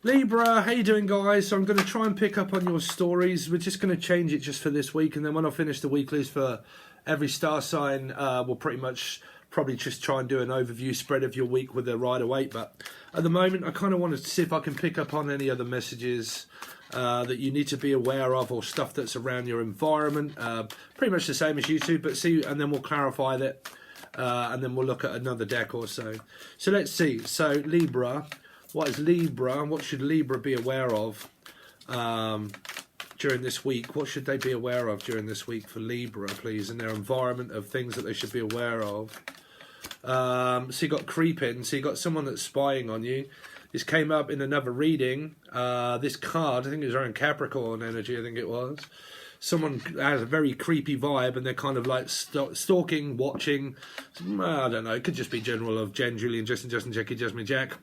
Libra, how you doing, guys? So I'm going to try and pick up on your stories. We're just going to change it just for this week, and then when I finish the weeklies for every star sign, we'll probably just try and do an overview spread of your week with a Rider-Waite. But at the moment, I kind of wanted to see if I can pick up on any other messages that you need to be aware of, or stuff that's around your environment. Pretty much the same as YouTube, but see, and then we'll clarify that, and then we'll look at another deck or so. So let's see. So Libra. What is Libra? What should Libra be aware of during this week? What should they be aware of during this week for Libra, please, in their environment of things that they should be aware of? So you got creeping. So you got someone that's spying on you. This came up in another reading. This card, I think it was around Capricorn energy, I think it was. Someone has a very creepy vibe, and they're kind of like stalking, watching. I don't know. It could just be general of Jen, Julian, Justin, Jackie, Jasmine, Jack.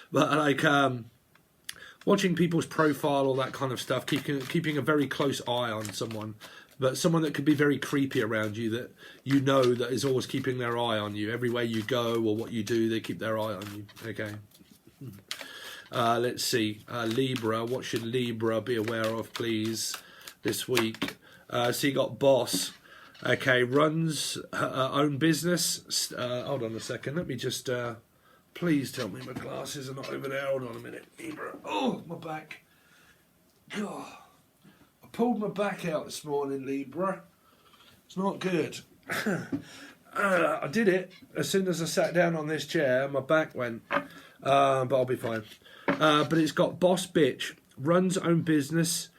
But like watching people's profile, all that kind of stuff. Keeping a very close eye on someone. But someone that could be very creepy around you, that you know that is always keeping their eye on you. Everywhere you go or what you do, they keep their eye on you. Okay. Let's see. Libra. What should Libra be aware of, please, this week? So you got boss. Okay, runs her own business. Hold on a second. Let me just... please tell me my glasses are not over there. Hold on a minute. Libra. Oh, my back. God. I pulled my back out this morning, Libra. It's not good. I did it. As soon as I sat down on this chair, my back went. But I'll be fine. But it's got boss bitch. Runs own business.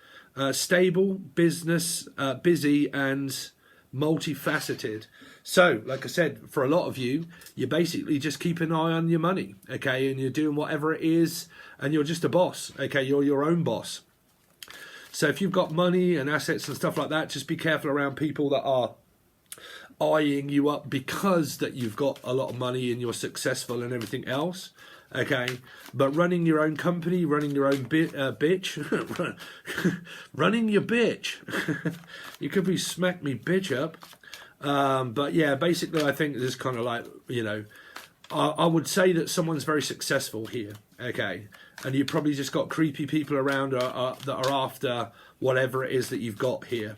Stable, business, busy, and multifaceted. So, like I said, for a lot of you, you basically just keep an eye on your money, okay? And you're doing whatever it is, and you're just a boss, okay? You're your own boss. So if you've got money and assets and stuff like that, just be careful around people that are eyeing you up because that you've got a lot of money and you're successful and everything else. Okay, but running your own company, running your own bitch, running your bitch. You could be smack me bitch up. But yeah, basically I think this kind of like, you know, I would say that someone's very successful here. Okay, and you probably just got creepy people around that are after whatever it is that you've got here.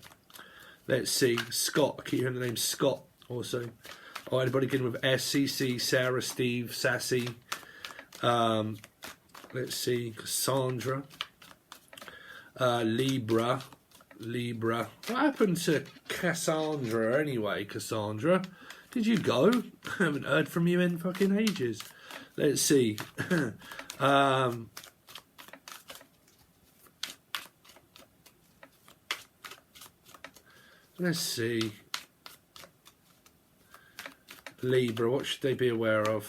Let's see, Scott. I keep hearing the name Scott also. Oh, anybody beginning with S, CC, Sarah, Steve, Sassy. Let's see, Cassandra, Libra. What happened to Cassandra anyway, Cassandra? Did you go? I haven't heard from you in fucking ages. Let's see. Let's see. Libra, what should they be aware of?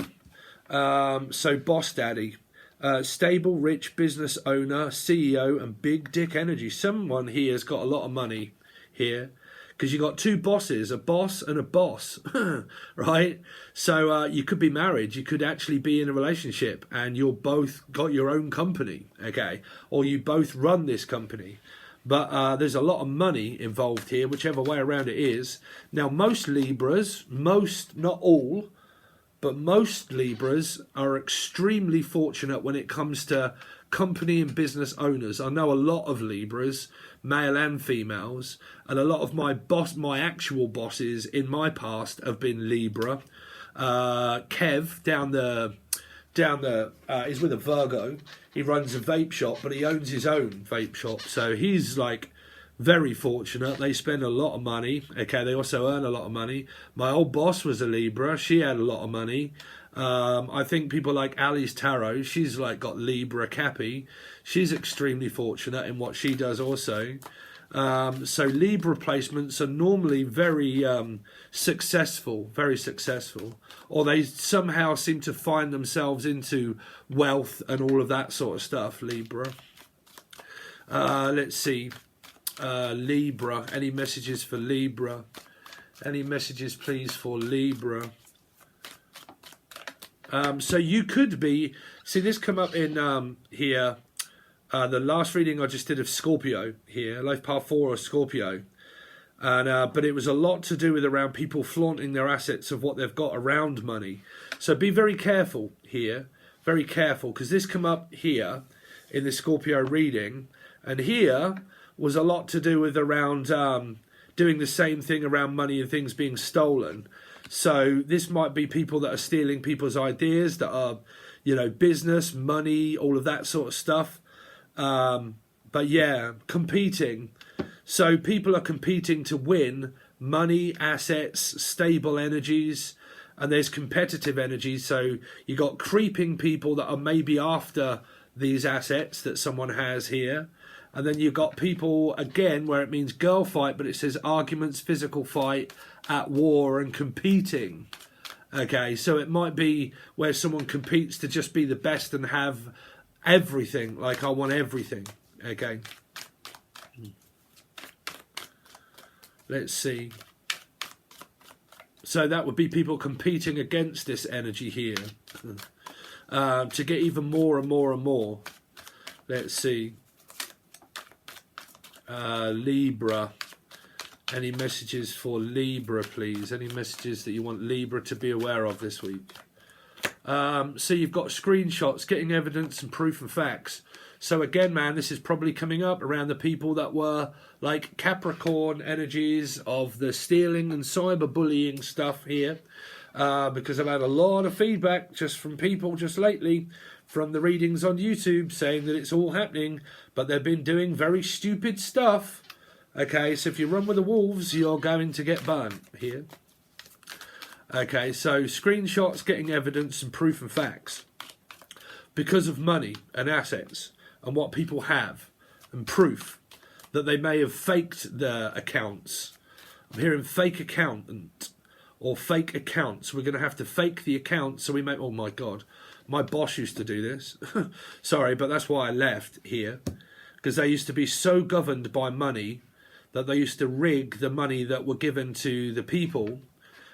So boss daddy, stable, rich business owner, CEO, and big dick energy. Someone here has got a lot of money here, because you got two bosses, a boss and a boss, right? So you could be married, you could actually be in a relationship, and you're both got your own company, okay? Or you both run this company. But there's a lot of money involved here, whichever way around it is. Now, most Libras, not all, but most Libras are extremely fortunate when it comes to company and business owners. I know a lot of Libras, male and females, and a lot of my actual bosses in my past have been Libra. Kev he's with a Virgo. He runs a vape shop, but he owns his own vape shop. So he's like very fortunate. They spend a lot of money. Okay, they also earn a lot of money. My old boss was a Libra. She had a lot of money. I think people like Ali's Tarot, she's like got Libra Cappy. She's extremely fortunate in what she does also. So Libra placements are normally very successful, or they somehow seem to find themselves into wealth and all of that sort of stuff, Libra. Let's see. Libra, any messages for Libra? Any messages, please, for Libra? So you could be... See, this come up in here. The last reading I just did of Scorpio here. Life Path 4 of Scorpio. And but it was a lot to do with around people flaunting their assets of what they've got around money. So be very careful here. Very careful. Because this come up here. in the Scorpio reading. And here was a lot to do with around doing the same thing around money and things being stolen. So this might be people that are stealing people's ideas, that are, you know, business, money, all of that sort of stuff. But yeah, competing. So people are competing to win money, assets, stable energies, and there's competitive energy. So you got creeping people that are maybe after these assets that someone has here. And then you've got people, again, where it means girl fight, but it says arguments, physical fight, at war and competing. Okay, so it might be where someone competes to just be the best and have everything. Like, I want everything. Okay. Let's see. So that would be people competing against this energy here. To get even more and more and more. Let's see. Libra. Any messages for Libra, please? Any messages that you want Libra to be aware of this week? So you've got screenshots, getting evidence and proof and facts. So again, man, this is probably coming up around the people that were like Capricorn energies of the stealing and cyberbullying stuff here. Because I've had a lot of feedback just from people just lately from the readings on YouTube saying that it's all happening, but they've been doing very stupid stuff. Okay, so if you run with the wolves, you're going to get burnt here. Okay, so screenshots, getting evidence and proof and facts. Because of money and assets and what people have and proof that they may have faked their accounts. I'm hearing fake accountant or fake accounts. We're going to have to fake the account so we make... Oh my God, my boss used to do this. Sorry, but that's why I left here. Because they used to be so governed by money that they used to rig the money that were given to the people,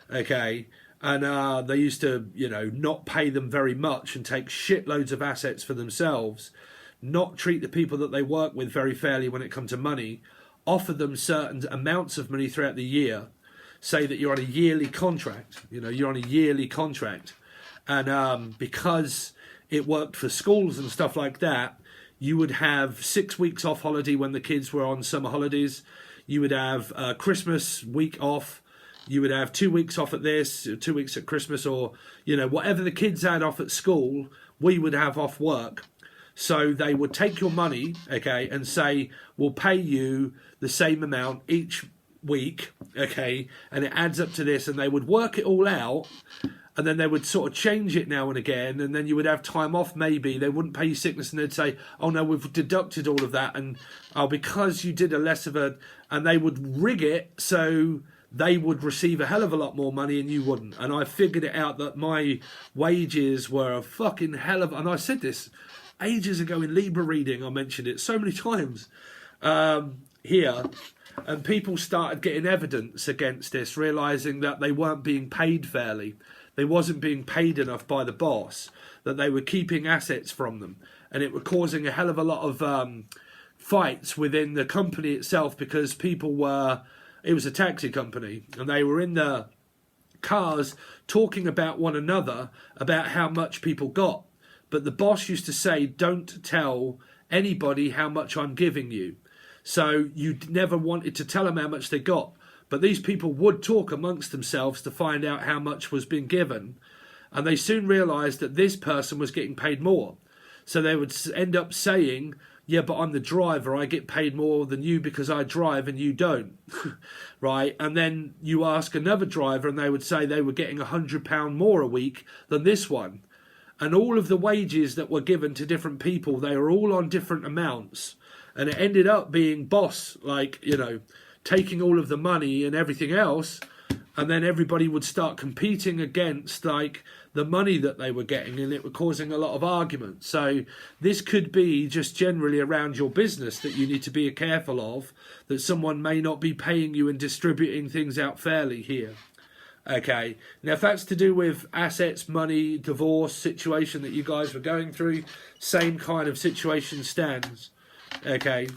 okay, and they used to, you know, not pay them very much and take shitloads of assets for themselves, not treat the people that they work with very fairly when it comes to money, offer them certain amounts of money throughout the year, say that you're on a yearly contract, you know, you're on a yearly contract, and because it worked for schools and stuff like that, you would have 6 weeks off holiday when the kids were on summer holidays. You would have Christmas week off. You would have 2 weeks off at this, 2 weeks at Christmas, or, you know, whatever the kids had off at school, we would have off work. So they would take your money, okay, and say, we'll pay you the same amount each week, okay, and it adds up to this, and they would work it all out. And then they would sort of change it now and again, and then you would have time off maybe. They wouldn't pay you sickness, and they'd say, oh no, we've deducted all of that, and because you did a less of a... And they would rig it so they would receive a hell of a lot more money and you wouldn't. And I figured it out that my wages were a fucking hell of... And I said this ages ago in Libra reading, I mentioned it so many times here. And people started getting evidence against this, realising that they weren't being paid fairly. They wasn't being paid enough by the boss, that they were keeping assets from them. And it was causing a hell of a lot of fights within the company itself because people were... It was a taxi company, and they were in the cars talking about one another about how much people got. But the boss used to say, don't tell anybody how much I'm giving you. So you never wanted to tell them how much they got. But these people would talk amongst themselves to find out how much was being given. And they soon realised that this person was getting paid more. So they would end up saying, yeah, but I'm the driver. I get paid more than you because I drive and you don't. Right? And then you ask another driver and they would say they were getting £100 more a week than this one. And all of the wages that were given to different people, they were all on different amounts. And it ended up being boss, like, you know, taking all of the money and everything else, and then everybody would start competing against like the money that they were getting, and it was causing a lot of arguments. So this could be just generally around your business that you need to be careful of, that someone may not be paying you and distributing things out fairly here. Okay, now if that's to do with assets, money, divorce situation that you guys were going through, same kind of situation stands. Okay.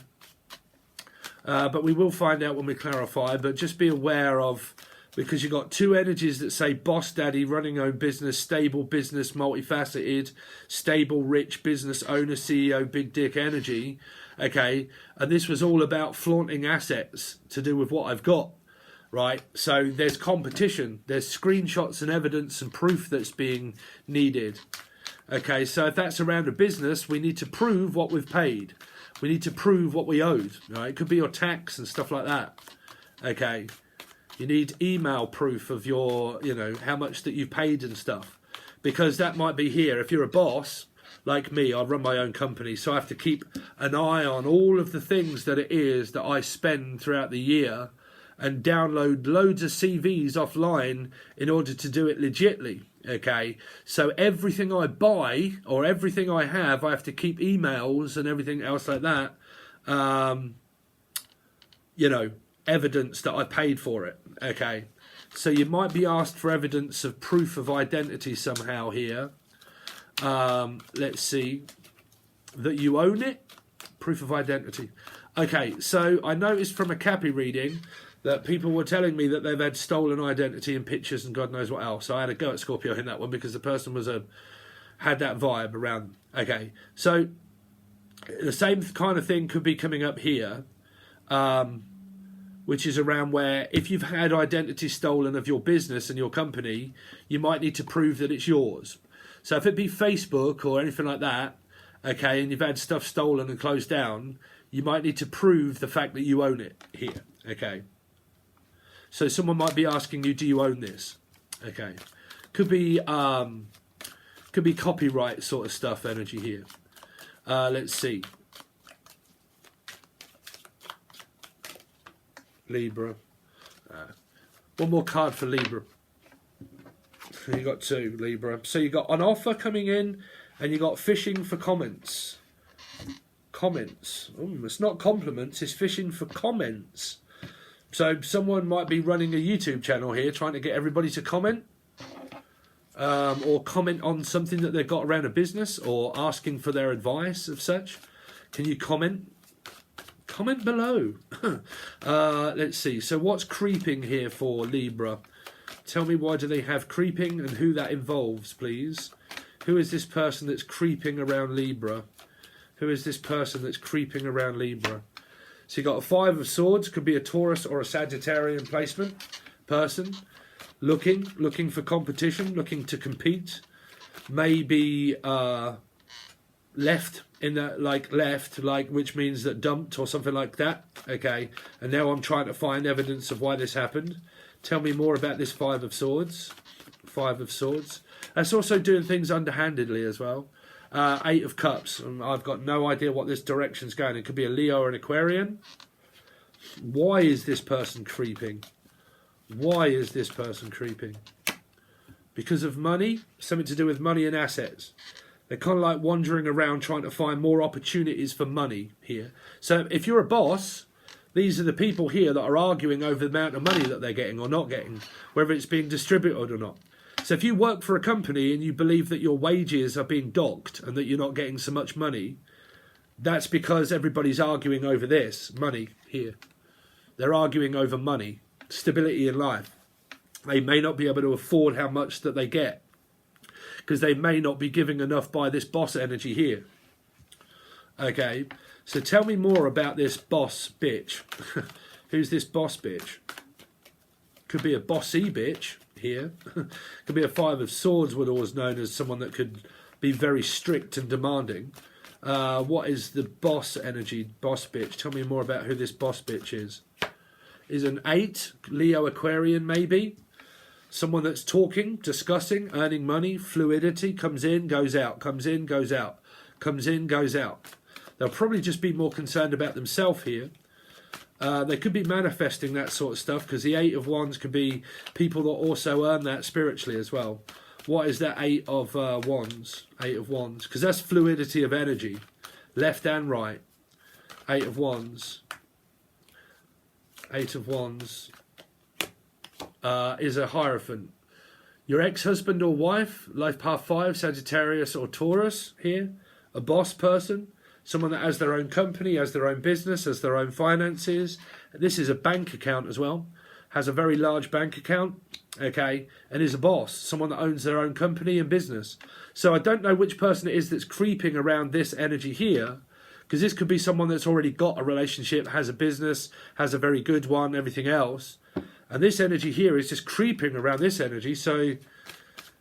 But we will find out when we clarify, but just be aware of because you've got two energies that say boss daddy, running own business, stable business, multifaceted, stable, rich business owner, CEO, big dick energy. Okay, and this was all about flaunting assets to do with what I've got, right? So there's competition, there's screenshots and evidence and proof that's being needed. Okay, so if that's around a business, we need to prove what we've paid. We need to prove what we owed, right? It could be your tax and stuff like that. Okay, you need email proof of your, you know, how much that you've paid and stuff, because that might be here. If you're a boss, like me, I run my own company, so I have to keep an eye on all of the things that it is that I spend throughout the year and download loads of CVs offline in order to do it legitly. Okay, so everything I buy or everything I have to keep emails and everything else like that, you know, evidence that I paid for it. Okay, so you might be asked for evidence of proof of identity somehow here. Let's see, that you own it, proof of identity. Okay, so I noticed from a Cappy reading that people were telling me that they've had stolen identity and pictures and God knows what else. So I had a go at Scorpio in that one because the person was had that vibe around. Okay, so the same kind of thing could be coming up here, which is around where if you've had identity stolen of your business and your company, you might need to prove that it's yours. So if it be Facebook or anything like that, okay, and you've had stuff stolen and closed down, you might need to prove the fact that you own it here. Okay. So someone might be asking you, do you own this? Okay. Could be copyright sort of stuff energy here. Let's see. Libra. One more card for Libra. You got two, Libra. So you got an offer coming in and you got fishing for comments. Comments. Ooh, it's not compliments, it's fishing for comments. So someone might be running a YouTube channel here trying to get everybody to comment, or comment on something that they've got around a business, or asking for their advice of such. Can you comment? Comment below. Let's see. So what's creeping here for Libra? Tell me, why do they have creeping and who that involves, please? Who is this person that's creeping around Libra? Who is this person that's creeping around Libra? So you got a Five of Swords, could be a Taurus or a Sagittarian placement person, looking for competition, looking to compete, maybe left in that, like which means that dumped or something like that. Okay, and now I'm trying to find evidence of why this happened. Tell me more about this Five of Swords. Five of Swords. That's also doing things underhandedly as well. Eight of Cups. I've got no idea what this direction's going. It could be a Leo or an Aquarian. Why is this person creeping? Why is this person creeping? Because of money? Something to do with money and assets. They're kind of like wandering around trying to find more opportunities for money here. So if you're a boss, these are the people here that are arguing over the amount of money that they're getting or not getting, whether it's being distributed or not. So if you work for a company and you believe that your wages are being docked and that you're not getting so much money, that's because everybody's arguing over this, money here. They're arguing over money, stability in life. They may not be able to afford how much that they get because they may not be giving enough by this boss energy here. Okay, so tell me more about this boss bitch. Who's this boss bitch? Could be a bossy bitch here. Could be a Five of Swords, would always known as someone that could be very strict and demanding. What is the boss energy, boss bitch? Tell me more about who this boss bitch is. Is an 8, Leo Aquarian maybe? Someone that's talking, discussing, earning money, fluidity, comes in, goes out, comes in, goes out, comes in, goes out. They'll probably just be more concerned about themselves here. They could be manifesting that sort of stuff because the 8 of Wands could be people that also earn that spiritually as well. What is that 8 of Wands? 8 of Wands. Because that's fluidity of energy. Left and right. 8 of Wands. 8 of Wands is a Hierophant. Your ex-husband or wife, life path 5, Sagittarius or Taurus here. A boss person. Someone that has their own company, has their own business, has their own finances. This is a bank account as well. has a very large bank account, okay, and is a boss, someone that owns their own company and business. So I don't know which person it is that's creeping around this energy here, because this could be someone that's already got a relationship, has a business, has a very good one, everything else. And this energy here is just creeping around this energy. So,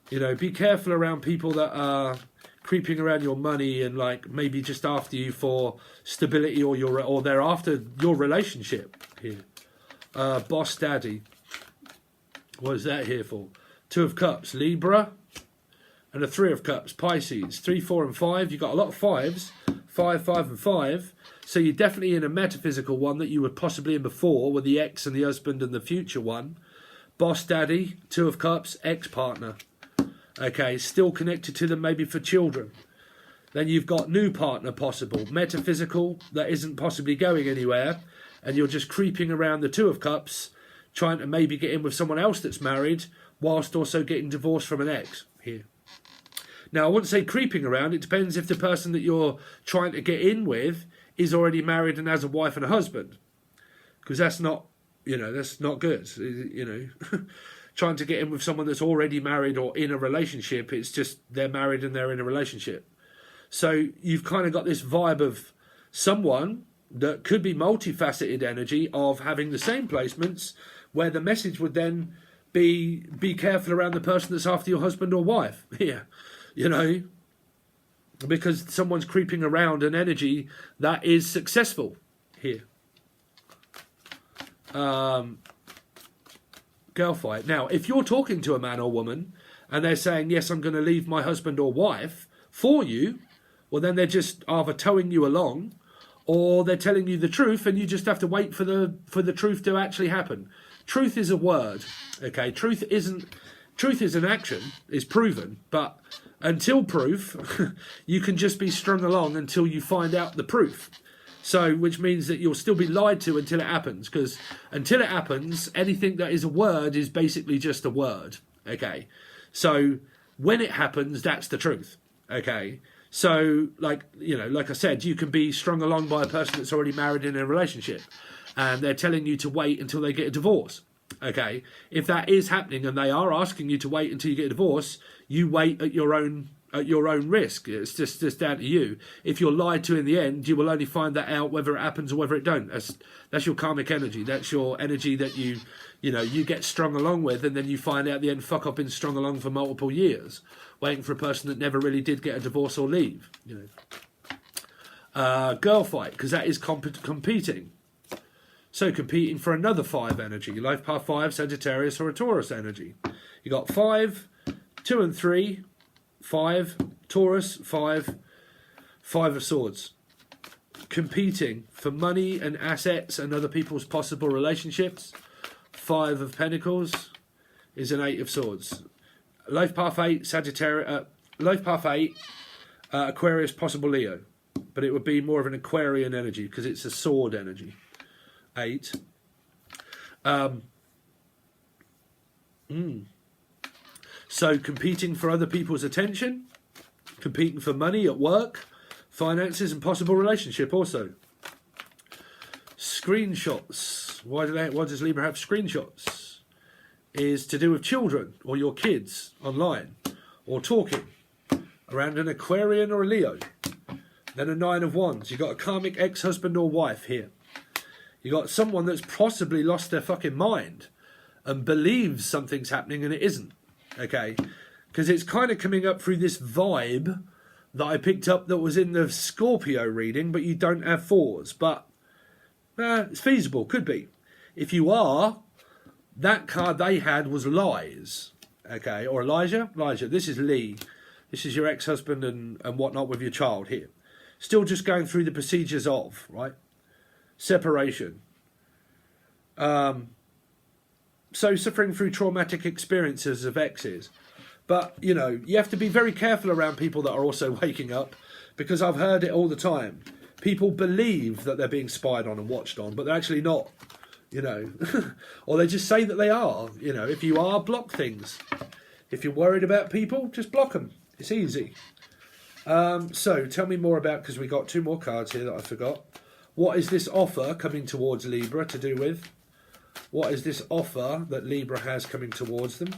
you know, be careful around people that are creeping around your money and like maybe just after you for stability, or they're after your relationship here. Boss daddy. What is that here for? 2 of Cups, Libra, and a 3 of Cups, Pisces. 3, 4, and 5. You've got a lot of 5s. 5, 5, and 5. So you're definitely in a metaphysical one that you were possibly in before with the ex and the husband and the future one. Boss daddy, 2 of Cups, ex-partner. Okay, still connected to them maybe for children. Then you've got new partner possible. Metaphysical, that isn't possibly going anywhere. And you're just creeping around the 2 of Cups, trying to maybe get in with someone else that's married, whilst also getting divorced from an ex here. Now, I wouldn't say creeping around. It depends if the person that you're trying to get in with is already married and has a wife and a husband. Because that's not, you know, that's not good. You know, trying to get in with someone that's already married or in a relationship, it's just they're married and they're in a relationship. So you've kind of got this vibe of someone that could be multifaceted energy of having the same placements, where the message would then be careful around the person that's after your husband or wife. Yeah. You know, because someone's creeping around an energy that is successful here. Girl fight. Now, if you're talking to a man or woman and they're saying, yes, I'm going to leave my husband or wife for you, well, then they're just either towing you along or they're telling you the truth, and you just have to wait for the truth to actually happen. Truth is a word, okay? Truth is an action, is proven, but until proof, you can just be strung along until you find out the proof. So, which means that you'll still be lied to until it happens, because until it happens, anything that is a word is basically just a word, okay? So, when it happens, that's the truth, okay? So, like, you know, like I said, you can be strung along by a person that's already married in a relationship, and they're telling you to wait until they get a divorce. Okay, if that is happening and they are asking you to wait until you get a divorce, you wait at your own risk. It's just down to you. If you're lied to in the end, you will only find that out whether it happens or whether it don't. That's your karmic energy. That's your energy that you get strung along with, and then you find out at the end, fuck, I've been strung along for multiple years, waiting for a person that never really did get a divorce or leave. You know, girl fight, because that is competing. So competing for another 5 energy. Life path 5, Sagittarius or a Taurus energy. You got 5, 2 and 3, 5, Taurus, 5 of Swords. Competing for money and assets and other people's possible relationships. 5 of Pentacles is an 8 of Swords. Life path 8, Sagittarius. Life path 8, Aquarius, possible Leo. But it would be more of an Aquarian energy because it's a sword energy. 8. So competing for other people's attention, competing for money at work, finances, and possible relationship also. Screenshots. Why does Libra have screenshots? Is to do with children or your kids online, or talking around an Aquarian or a Leo. Then a 9 of Wands. You've got a karmic ex-husband or wife here. You got someone that's possibly lost their fucking mind and believes something's happening and it isn't. Okay? Because it's kind of coming up through this vibe that I picked up that was in the Scorpio reading, but you don't have 4s. But it's feasible. Could be. If you are, that card they had was lies. Okay? Or Elijah. This is Lee. This is your ex-husband and whatnot with your child here. Still just going through the procedures of, right? Separation. So suffering through traumatic experiences of exes. But, you know, you have to be very careful around people that are also waking up, because I've heard it all the time. People believe that they're being spied on and watched on, but they're actually not, you know. Or they just say that they are. You know, if you are, block things. If you're worried about people, just block them. It's easy. So tell me more about, because we got 2 more cards here that I forgot. What is this offer coming towards Libra to do with? What is this offer that Libra has coming towards them?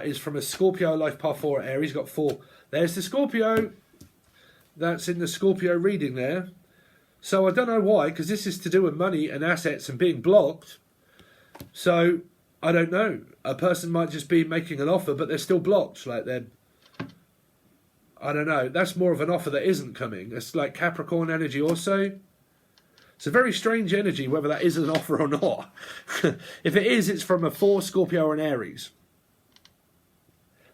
Is from a Scorpio life path 4 Aries. Got 4. There's the Scorpio. That's in the Scorpio reading there. So I don't know why, because this is to do with money and assets and being blocked. So I don't know. A person might just be making an offer, but they're still blocked. Like they're, I don't know. That's more of an offer that isn't coming. It's like Capricorn energy also. It's a very strange energy, whether that is an offer or not. If it is, it's from a 4 Scorpio and Aries.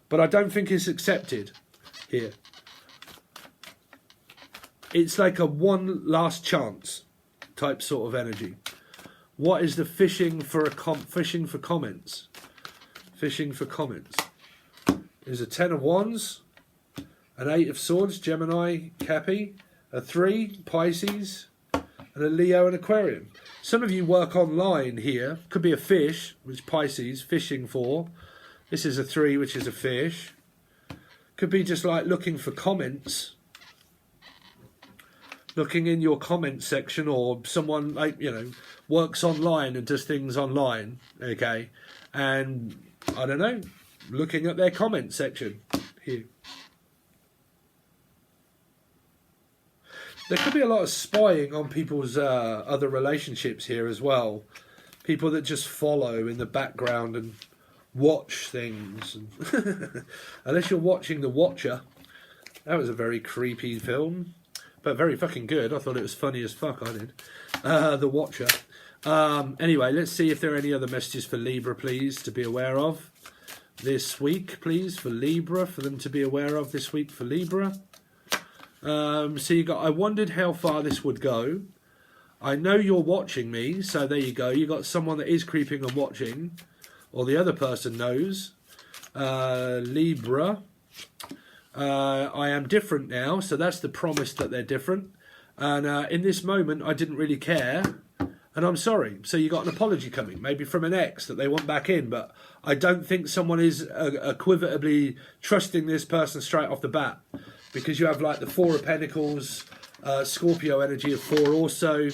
But I don't think it's accepted here. It's like a one last chance type sort of energy. What is the fishing for fishing for comments? Fishing for comments. There's a 10 of Wands, an 8 of Swords, Gemini, Cappy, a 3, Pisces, and a Leo and Aquarium. Some of you work online here. Could be a fish, which Pisces, fishing for. This is a 3, which is a fish. Could be just like looking for comments. Looking in your comment section, or someone like, you know, works online and does things online, okay? And, I don't know, looking at their comment section here. There could be a lot of spying on people's other relationships here as well. People that just follow in the background and watch things. Unless you're watching The Watcher. That was a very creepy film. But very fucking good. I thought it was funny as fuck, I did. The Watcher. Anyway, let's see if there are any other messages for Libra, please, to be aware of this week, please, for Libra, for them to be aware of this week for Libra. So you got, I wondered how far this would go. I know you're watching me, so there you go. You got someone that is creeping and watching, or the other person knows. Libra. I am different now, so that's the promise that they're different. And in this moment, I didn't really care, and I'm sorry. So you got an apology coming, maybe from an ex that they want back in, but I don't think someone is equivocally trusting this person straight off the bat. Because you have like the 4 of Pentacles, Scorpio energy of 4 also,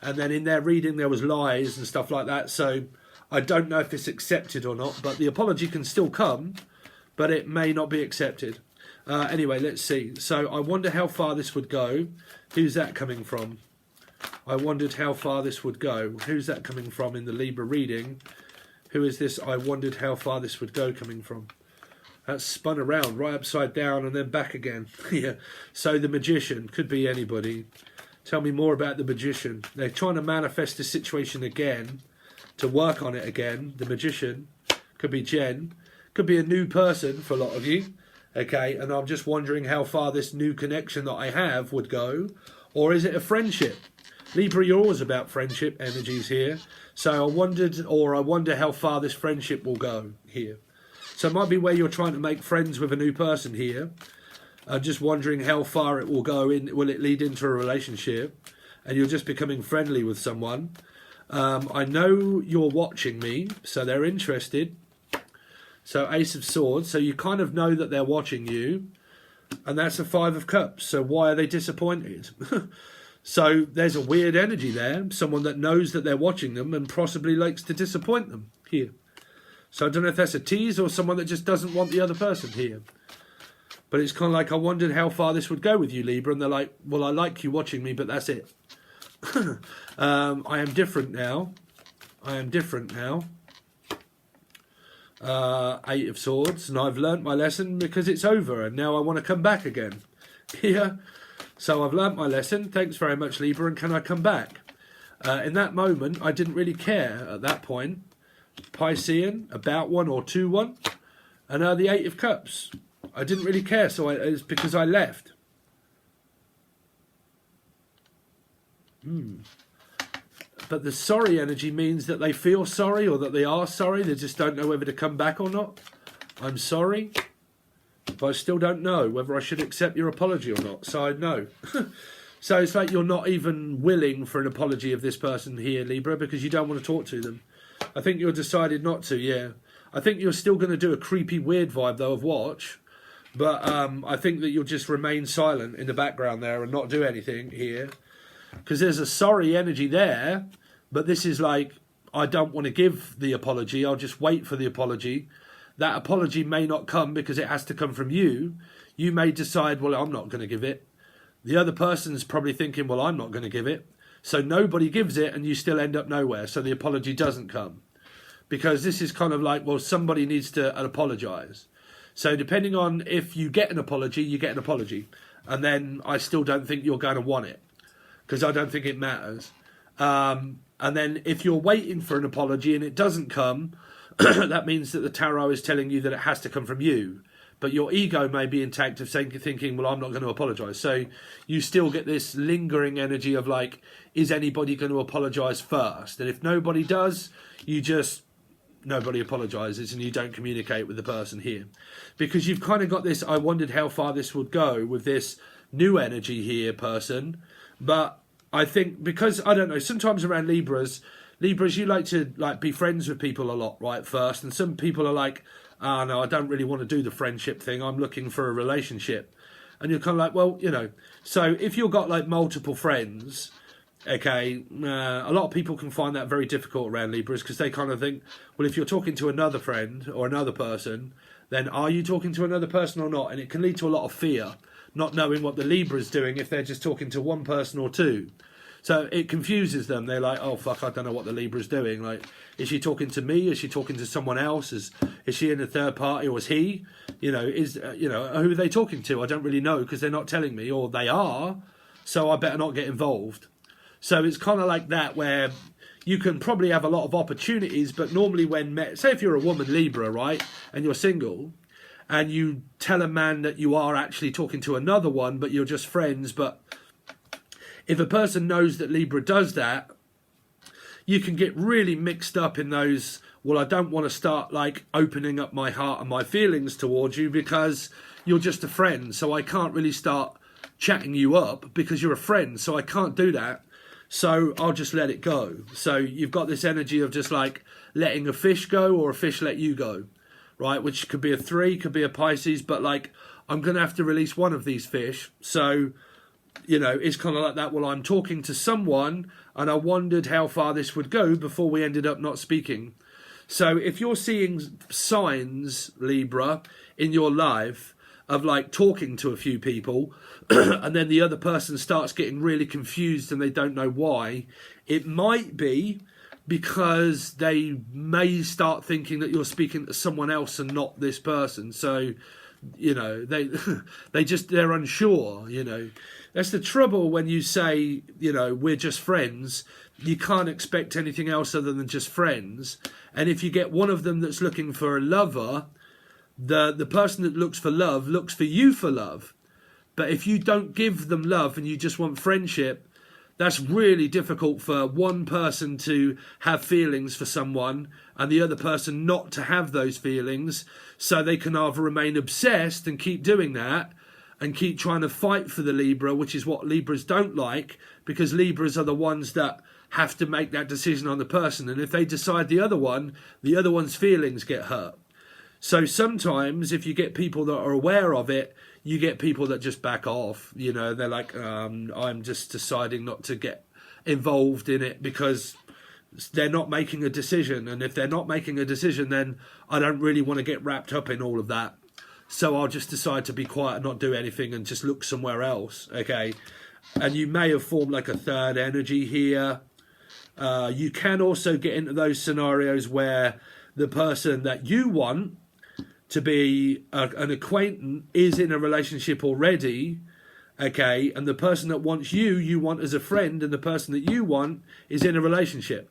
and then in their reading there was lies and stuff like that. So I don't know if it's accepted or not, but the apology can still come, but it may not be accepted. Anyway, let's see. So I wonder how far this would go. Who's that coming from? I wondered how far this would go. Who's that coming from in the Libra reading? Who is this? I wondered how far this would go coming from. That's spun around, right upside down and then back again. Yeah. So the Magician, could be anybody. Tell me more about the Magician. They're trying to manifest the situation again, to work on it again. The Magician, could be Jen, could be a new person for a lot of you. Okay, and I'm just wondering how far this new connection that I have would go. Or is it a friendship? Libra, you're always about friendship energies here. So I wonder how far this friendship will go here. So it might be where you're trying to make friends with a new person here. Just wondering how far it will go in. Will it lead into a relationship? And you're just becoming friendly with someone. I know you're watching me, so they're interested. So Ace of Swords. So you kind of know that they're watching you. And that's a 5 of Cups. So why are they disappointed? So there's a weird energy there. Someone that knows that they're watching them and possibly likes to disappoint them here. So I don't know if that's a tease or someone that just doesn't want the other person here. But it's kind of like, I wondered how far this would go with you, Libra. And they're like, well, I like you watching me, but that's it. I am different now. I am different now. 8 of Swords. And I've learnt my lesson because it's over. And now I want to come back again. Yeah. So I've learnt my lesson. Thanks very much, Libra. And can I come back? In that moment, I didn't really care at that point. Piscean, about 1 or 2-1, and the 8 of Cups. I didn't really care, so it's because I left. But the sorry energy means that they feel sorry or that they are sorry. They just don't know whether to come back or not. I'm sorry, but I still don't know whether I should accept your apology or not. So I know. So it's like you're not even willing for an apology of this person here, Libra, because you don't want to talk to them. I think you're decided not to, yeah. I think you're still going to do a creepy, weird vibe, though, of watch. But I think that you'll just remain silent in the background there and not do anything here. Because there's a sorry energy there, but this is like, I don't want to give the apology. I'll just wait for the apology. That apology may not come because it has to come from you. You may decide, well, I'm not going to give it. The other person's probably thinking, well, I'm not going to give it. So nobody gives it and you still end up nowhere. So the apology doesn't come. Because this is kind of like, well, somebody needs to apologise. So depending on if you get an apology, you get an apology. And then I still don't think you're going to want it. Because I don't think it matters. And then if you're waiting for an apology and it doesn't come, that means that the tarot is telling you that it has to come from you. But your ego may be intact of thinking, well, I'm not going to apologise. So you still get this lingering energy of like, is anybody going to apologise first? And if nobody does, nobody apologises and you don't communicate with the person here. Because you've kind of got this, I wondered how far this would go with this new energy here person. But I think because, I don't know, sometimes around Libras, you like to be friends with people a lot, right, first. And some people are like, oh, no, I don't really want to do the friendship thing. I'm looking for a relationship. And you're kind of like, well, you know. So if you've got like multiple friends, okay, a lot of people can find that very difficult around Libras because they kind of think, well, if you're talking to another friend or another person, then are you talking to another person or not? And it can lead to a lot of fear, not knowing what the Libra's doing if they're just talking to one person or two. So it confuses them. They're like, oh, fuck, I don't know what the Libra's doing. Like, is she talking to me? Is she talking to someone else? Is she in a third party or is he? You know, who are they talking to? I don't really know because they're not telling me, or they are, so I better not get involved. So it's kind of like that where you can probably have a lot of opportunities, but normally say if you're a woman Libra, right, and you're single, and you tell a man that you are actually talking to another one, but you're just friends, but if a person knows that Libra does that, you can get really mixed up in those, well, I don't want to start like opening up my heart and my feelings towards you because you're just a friend. So I can't really start chatting you up because you're a friend. So I can't do that. So I'll just let it go. So you've got this energy of just like letting a fish go or a fish let you go, right? Which could be a 3, could be a Pisces, but like I'm going to have to release one of these fish. So you know, it's kind of like that. Well, I'm talking to someone and I wondered how far this would go before we ended up not speaking. So if you're seeing signs, Libra, in your life of like talking to a few people and then the other person starts getting really confused and they don't know why, it might be because they may start thinking that you're speaking to someone else and not this person. So, you know, they're unsure, you know. That's the trouble when you say, you know, we're just friends. You can't expect anything else other than just friends. And if you get one of them that's looking for a lover, the person that looks for love looks for you for love. But if you don't give them love and you just want friendship, that's really difficult for one person to have feelings for someone and the other person not to have those feelings. So they can either remain obsessed and keep doing that and keep trying to fight for the Libra, which is what Libras don't like, because Libras are the ones that have to make that decision on the person. And if they decide the other one's feelings get hurt. So sometimes if you get people that are aware of it, you get people that just back off. You know, they're like, I'm just deciding not to get involved in it because they're not making a decision. And if they're not making a decision, then I don't really want to get wrapped up in all of that. So I'll just decide to be quiet and not do anything and just look somewhere else, okay? And you may have formed like a third energy here. You can also get into those scenarios where the person that you want to be an acquaintance is in a relationship already, okay? And the person that wants you want as a friend, and the person that you want is in a relationship.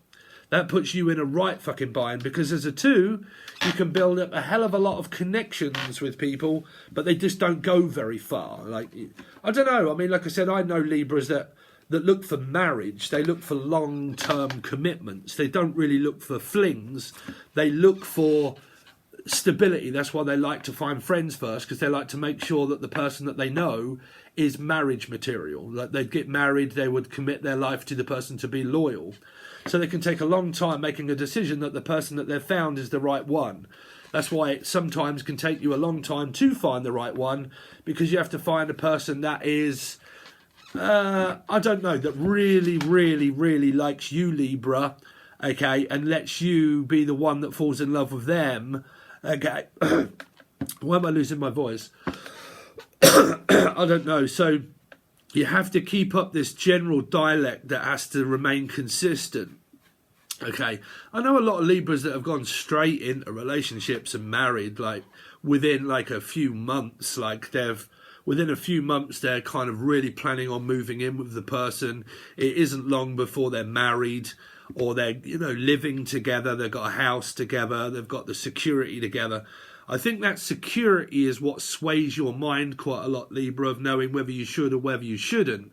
That puts you in a right fucking bind, because as a 2, you can build up a hell of a lot of connections with people, but they just don't go very far. Like, I don't know. I mean, like I said, I know Libras that look for marriage. They look for long-term commitments. They don't really look for flings. They look for stability. That's why they like to find friends first, because they like to make sure that the person that they know is marriage material. Like, they'd get married, they would commit their life to the person to be loyal. So they can take a long time making a decision that the person that they've found is the right one. That's why it sometimes can take you a long time to find the right one, because you have to find a person that is I don't know, that really, really, really likes you, Libra, okay, and lets you be the one that falls in love with them, okay. Why am I losing my voice? I don't know. So you have to keep up this general dialect that has to remain consistent. Okay, I know a lot of Libras that have gone straight into relationships and married, like within like a few months. Like within a few months they're kind of really planning on moving in with the person. It isn't long before they're married, or they're, you know, living together. They've got a house together. They've got the security together. I think that security is what sways your mind quite a lot, Libra, of knowing whether you should or whether you shouldn't.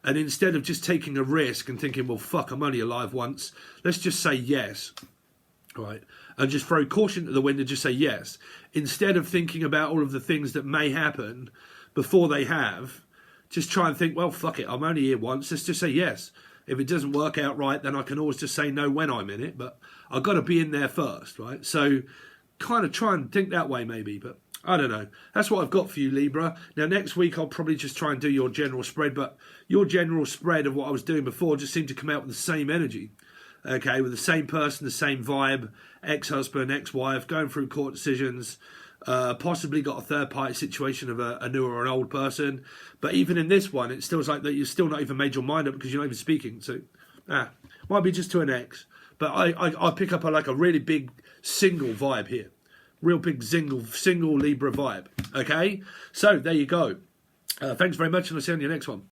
And instead of just taking a risk and thinking, well, fuck, I'm only alive once, let's just say yes, right? And just throw caution to the wind and just say yes. Instead of thinking about all of the things that may happen before they have, just try and think, well, fuck it, I'm only here once, let's just say yes. If it doesn't work out right, then I can always just say no when I'm in it, but I've got to be in there first, right? So kind of try and think that way maybe, but I don't know. That's what I've got for you, Libra. Now, next week I'll probably just try and do your general spread, but your general spread of what I was doing before just seemed to come out with the same energy, okay, with the same person, the same vibe, ex-husband, ex-wife, going through court decisions, possibly got a third-party situation of a new or an old person, but even in this one, it still like that you've still not even made your mind up because you're not even speaking, so, might be just to an ex, but I pick up a really big single vibe here. Real big single Libra vibe. Okay? So, there you go. Thanks very much, and I'll see you on your next one.